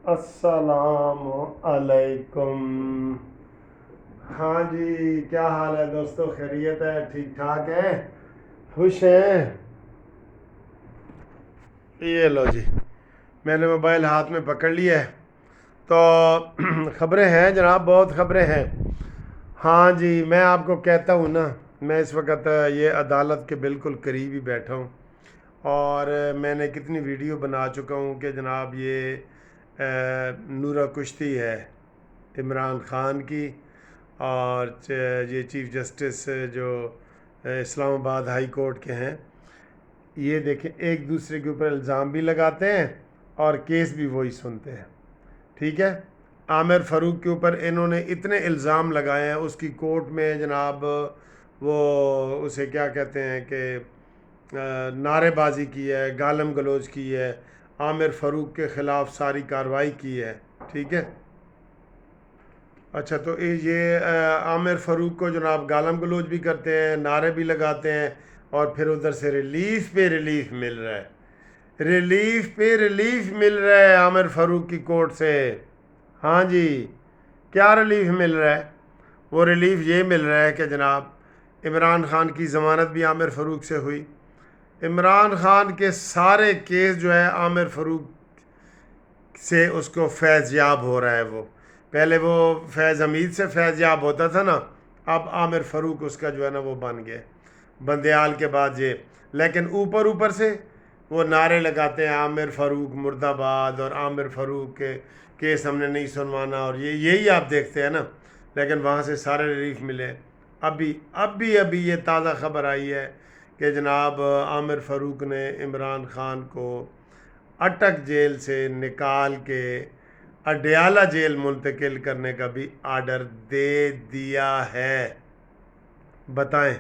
السلام علیکم۔ ہاں جی، کیا حال ہے دوستو؟ خیریت ہے؟ ٹھیک ٹھاک ہے؟ خوش ہیں؟ یہ لو جی، میں نے موبائل ہاتھ میں پکڑ لیا ہے تو خبریں ہیں جناب، بہت خبریں ہیں۔ ہاں جی، میں آپ کو کہتا ہوں نا، میں اس وقت یہ عدالت کے بالکل قریب ہی بیٹھا ہوں، اور میں نے کتنی ویڈیو بنا چکا ہوں کہ جناب یہ نورہ کشتی ہے عمران خان کی، اور یہ چیف جسٹس جو اسلام آباد ہائی کورٹ کے ہیں، یہ دیکھیں ایک دوسرے کے اوپر الزام بھی لگاتے ہیں اور کیس بھی وہی سنتے ہیں۔ ٹھیک ہے، عامر فاروق کے اوپر انہوں نے اتنے الزام لگائے ہیں، اس کی کورٹ میں جناب وہ اسے کیا کہتے ہیں کہ نعرے بازی کی ہے، گالم گلوچ کی ہے، عامر فاروق کے خلاف ساری کارروائی کی ہے۔ ٹھیک ہے، اچھا تو یہ عامر فاروق کو جناب گالم گلوچ بھی کرتے ہیں، نعرے بھی لگاتے ہیں، اور پھر ادھر سے ریلیف پہ ریلیف مل رہا ہے، ریلیف پہ ریلیف مل رہا ہے عامر فاروق کی کورٹ سے۔ ہاں جی، کیا ریلیف مل رہا ہے؟ وہ ریلیف یہ مل رہا ہے کہ جناب عمران خان کی ضمانت بھی عامر فاروق سے ہوئی، عمران خان کے سارے کیس جو ہے عامر فاروق سے اس کو فیض یاب ہو رہا ہے۔ وہ پہلے وہ فیض حمید سے فیض یاب ہوتا تھا نا، اب عامر فاروق اس کا جو ہے نا وہ بن گیا بندیال کے بعد یہ، لیکن اوپر سے وہ نعرے لگاتے ہیں عامر فاروق مرد آباد، اور عامر فاروق کے کیس ہم نے نہیں سنوانا، اور یہی آپ دیکھتے ہیں نا، لیکن وہاں سے سارے ریلیف ملے۔ ابھی یہ تازہ خبر آئی ہے کہ جناب عامر فاروق نے عمران خان کو اٹک جیل سے نکال کے اڈیالہ جیل منتقل کرنے کا بھی آرڈر دے دیا ہے۔ بتائیں،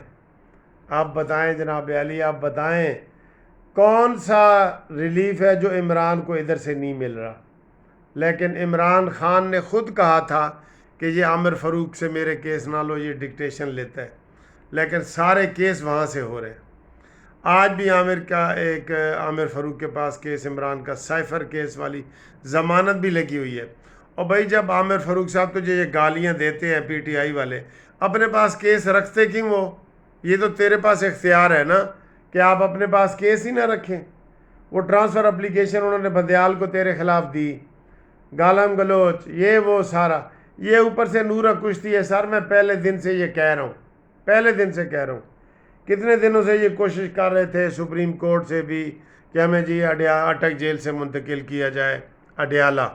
آپ بتائیں جناب علی، آپ بتائیں کون سا ریلیف ہے جو عمران کو ادھر سے نہیں مل رہا؟ لیکن عمران خان نے خود کہا تھا کہ یہ عامر فاروق سے میرے کیس نہ لو، یہ ڈکٹیشن لیتا ہے، لیکن سارے کیس وہاں سے ہو رہے ہیں۔ آج بھی عامر فاروق کے پاس کیس عمران کا سائفر کیس والی ضمانت بھی لگی ہوئی ہے۔ اور بھائی جب عامر فاروق صاحب تجھے یہ گالیاں دیتے ہیں پی ٹی آئی والے، اپنے پاس کیس رکھتے کیوں وہ؟ یہ تو تیرے پاس اختیار ہے نا کہ آپ اپنے پاس کیس ہی نہ رکھیں۔ وہ ٹرانسفر اپلیکیشن انہوں نے بندیال کو تیرے خلاف دی، گالم گلوچ، یہ وہ سارا، یہ اوپر سے نورہ کشتی ہے۔ سر میں پہلے دن سے یہ کہہ رہا ہوں، پہلے دن سے کہہ رہا ہوں، کتنے دنوں سے یہ کوشش کر رہے تھے سپریم کورٹ سے بھی کہ ہمیں جی اٹک جیل سے منتقل کیا جائے اڈیالہ۔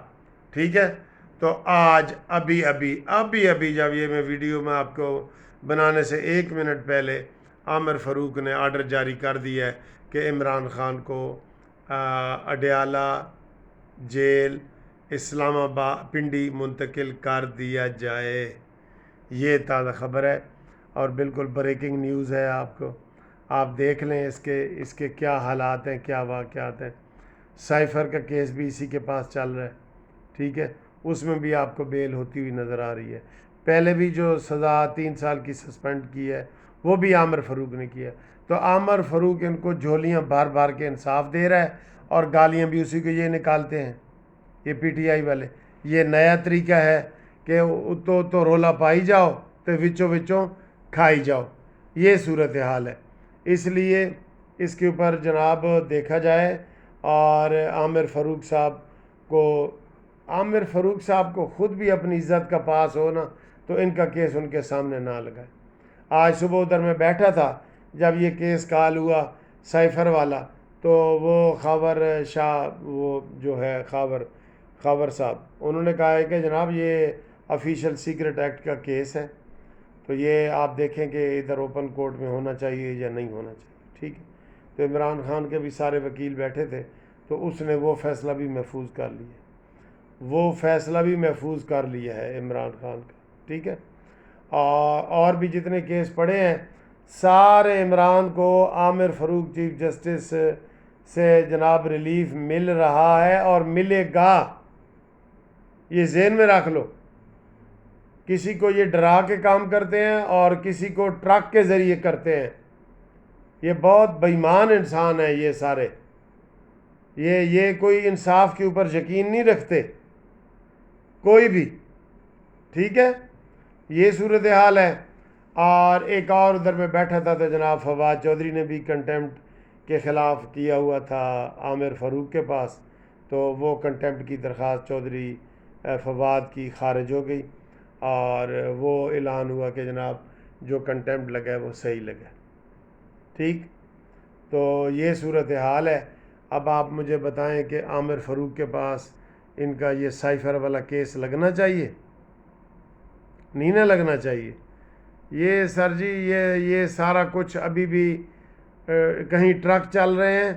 ٹھیک ہے، تو آج ابھی جب یہ میں ویڈیو میں آپ کو بنانے سے 1 منٹ پہلے عامر فاروق نے آرڈر جاری کر دیا ہے کہ عمران خان کو اڈیالہ جیل اسلام آباد پنڈی منتقل کر دیا جائے۔ یہ تازہ خبر ہے اور بالکل بریکنگ نیوز ہے، آپ دیکھ لیں اس کے کیا حالات ہیں، کیا واقعات ہیں۔ سائفر کا کیس بھی اسی کے پاس چل رہا ہے، ٹھیک ہے، اس میں بھی آپ کو بیل ہوتی ہوئی نظر آ رہی ہے۔ پہلے بھی جو سزا 3 سال کی سسپینڈ کی ہے وہ بھی عامر فاروق نے کیا ہے۔ تو عامر فاروق ان کو جھولیاں بار کے انصاف دے رہا ہے، اور گالیاں بھی اسی کو یہ نکالتے ہیں، یہ پی ٹی آئی والے۔ یہ نیا طریقہ ہے کہ تو رولا پائی جاؤ تو وچوں کھائی جاؤ، یہ صورتحال ہے۔ اس لیے اس کے اوپر جناب دیکھا جائے، اور عامر فاروق صاحب کو خود بھی اپنی عزت کا پاس ہو نا، تو ان کا کیس ان کے سامنے نہ لگائے۔ آج صبح ادھر میں بیٹھا تھا جب یہ کیس کال ہوا سائفر والا، تو وہ خاور شاہ، وہ جو ہے خاور صاحب، انہوں نے کہا ہے کہ جناب یہ آفیشیل سیکرٹ ایکٹ کا کیس ہے، تو یہ آپ دیکھیں کہ ادھر اوپن کورٹ میں ہونا چاہیے یا نہیں ہونا چاہیے۔ ٹھیک ہے، تو عمران خان کے بھی سارے وکیل بیٹھے تھے، تو اس نے وہ فیصلہ بھی محفوظ کر لیا ہے عمران خان کا۔ ٹھیک ہے، اور بھی جتنے کیس پڑے ہیں سارے عمران کو عامر فاروق چیف جسٹس سے جناب ریلیف مل رہا ہے اور ملے گا، یہ ذہن میں رکھ لو۔ کسی کو یہ ڈرا کے کام کرتے ہیں اور کسی کو ٹرک کے ذریعے کرتے ہیں، یہ بہت بے ایمان انسان ہیں یہ سارے، یہ کوئی انصاف کے اوپر یقین نہیں رکھتے۔ کوئی بھی، ٹھیک ہے، یہ صورتحال ہے۔ اور ایک اور ادھر میں بیٹھا تھا تو جناب فواد چودھری نے بھی کنٹیمپٹ کے خلاف کیا ہوا تھا عامر فاروق کے پاس، تو وہ کنٹیمپٹ کی درخواست چودھری فواد کی خارج ہو گئی، اور وہ اعلان ہوا کہ جناب جو کنٹیمپٹ لگا ہے وہ صحیح لگا، ٹھیک۔ تو یہ صورتحال ہے۔ اب آپ مجھے بتائیں کہ عامر فاروق کے پاس ان کا یہ سائفر والا کیس لگنا چاہیے؟ نہیں نہ لگنا چاہیے۔ یہ سر جی یہ سارا کچھ ابھی بھی کہیں ٹرک چل رہے ہیں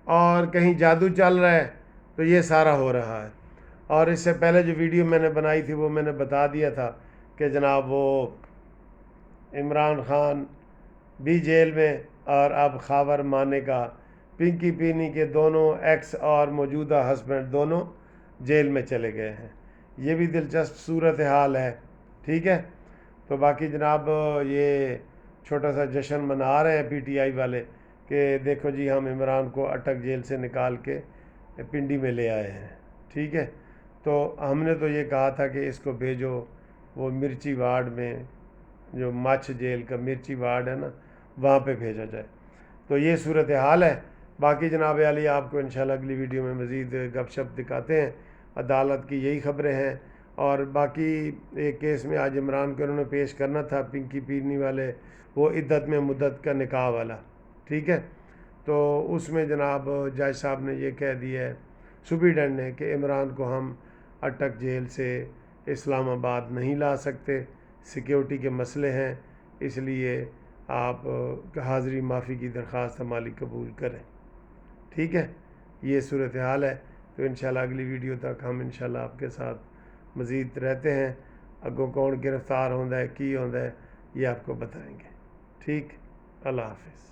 اور کہیں جادو چل رہا ہے، تو یہ سارا ہو رہا ہے۔ اور اس سے پہلے جو ویڈیو میں نے بنائی تھی وہ میں نے بتا دیا تھا کہ جناب وہ عمران خان بھی جیل میں، اور اب خاور مانے کا پنکی پینی کے دونوں ایکس اور موجودہ ہسبینڈ دونوں جیل میں چلے گئے ہیں۔ یہ بھی دلچسپ صورتحال ہے، ٹھیک ہے۔ تو باقی جناب یہ چھوٹا سا جشن منا رہے ہیں پی ٹی آئی والے کہ دیکھو جی ہم عمران کو اٹک جیل سے نکال کے پنڈی میں لے آئے ہیں، ٹھیک ہے۔ تو ہم نے تو یہ کہا تھا کہ اس کو بھیجو وہ مرچی وارڈ میں، جو مچھ جیل کا مرچی وارڈ ہے نا، وہاں پہ بھیجا جائے۔ تو یہ صورتحال ہے۔ باقی جناب علی آپ کو انشاءاللہ اگلی ویڈیو میں مزید گپ شپ دکھاتے ہیں۔ عدالت کی یہی خبریں ہیں۔ اور باقی ایک کیس میں آج عمران کو انہوں نے پیش کرنا تھا، پنکی پینی والے، وہ عدت میں مدت کا نکاح والا، ٹھیک ہے۔ تو اس میں جناب جج صاحب نے یہ کہہ دیا ہے، سپریڈنٹ نے، کہ عمران کو ہم اٹک جیل سے اسلام آباد نہیں لا سکتے، سیکیورٹی کے مسئلے ہیں، اس لیے آپ حاضری معافی کی درخواست ہماری قبول کریں، ٹھیک ہے۔ یہ صورتحال ہے۔ تو انشاءاللہ اگلی ویڈیو تک ہم انشاءاللہ آپ کے ساتھ مزید رہتے ہیں۔ اگوں کون گرفتار ہوتا ہے کی ہوتا ہے یہ آپ کو بتائیں گے، ٹھیک۔ اللہ حافظ۔